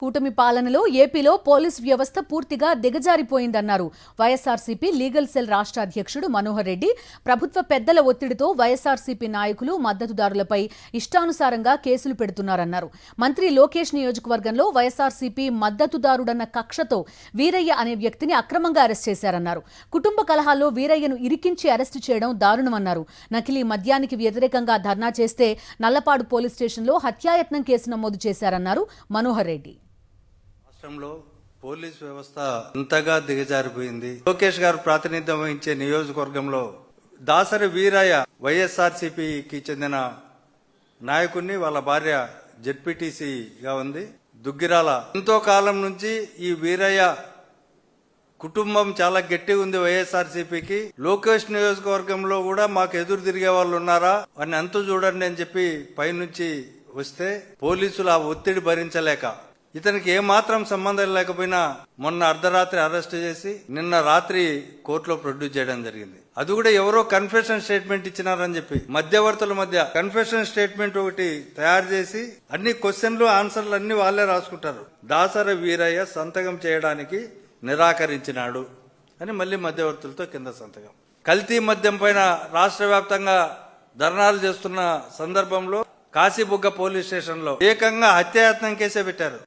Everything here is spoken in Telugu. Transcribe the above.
కూటమి పాలనలో ఏపీలో పోలీస్ వ్యవస్థ పూర్తిగా దిగజారిపోయిందన్నారు వైఎస్ఆర్సీపీ లీగల్ సెల్ రాష్ట్ర అధ్యక్షుడు మనోహర్ రెడ్డి. ప్రభుత్వ పెద్దల ఒత్తిడితో వైఎస్ఆర్సీపీ నాయకులు మద్దతుదారులపై ఇష్టానుసారంగా కేసులు పెడుతున్నారన్నారు. మంత్రి లోకేష్ నియోజకవర్గంలో వైఎస్ఆర్సీపీ మద్దతుదారుడన్న కక్షతో వీరయ్య అనే వ్యక్తిని అక్రమంగా అరెస్ట్ చేశారన్నారు. కుటుంబ కలహాల్లో వీరయ్యను ఇరికించి అరెస్టు చేయడం దారుణమన్నారు. నకిలీ మద్యానికి వ్యతిరేకంగా ధర్నా చేస్తే నల్లపాడు పోలీస్ స్టేషన్లో హత్యాయత్నం కేసు నమోదు చేశారన్నారు మనోహర్ రెడ్డి. రాష్ట్రంలో పోలీస్ వ్యవస్థ అంతగా దిగజారిపోయింది. లోకేష్ గారు ప్రాతినిధ్యం వహించే నియోజకవర్గంలో దాసరి వీరయ్య వైఎస్ఆర్సీపీకి చెందిన నాయకుడిని, వాళ్ళ భార్య జెడ్పీటీసీగా ఉంది. దుగ్గిరాల ఎంతో కాలం నుంచి ఈ వీరయ్య కుటుంబం చాలా గట్టిగా ఉంది వైఎస్ఆర్సీపీకి. లోకేష్ నియోజకవర్గంలో కూడా మాకు ఎదురు తిరిగే వాళ్ళు ఉన్నారా అని అంతు చూడండి అని చెప్పి పైనుంచి వస్తే పోలీసులు ఆ ఒత్తిడి భరించలేక ఇతనికి ఏమాత్రం సంబంధం లేకపోయినా మొన్న అర్ధరాత్రి అరెస్ట్ చేసి నిన్న రాత్రి కోర్టులో ప్రొడ్యూస్ చేయడం జరిగింది. అది కూడా ఎవరో కన్ఫెషన్ స్టేట్మెంట్ ఇచ్చినారని చెప్పి మధ్యవర్తుల మధ్య కన్ఫెషన్ స్టేట్మెంట్ ఒకటి తయారు చేసి అన్ని క్వశ్చన్లు ఆన్సర్లు అన్ని వాళ్ళే రాసుకుంటారు. దాసరి వీరయ్య సంతకం చేయడానికి నిరాకరించినాడు అని మళ్ళీ మధ్యవర్తులతో కింద సంతకం. కల్తీ మద్యం పైన రాష్ట్ర వ్యాప్తంగా ధర్నాలు చేస్తున్న సందర్భంలో కాశీబుగ్గ పోలీస్ స్టేషన్ లో ఏకంగా హత్యాయత్నం కేసే పెట్టారు.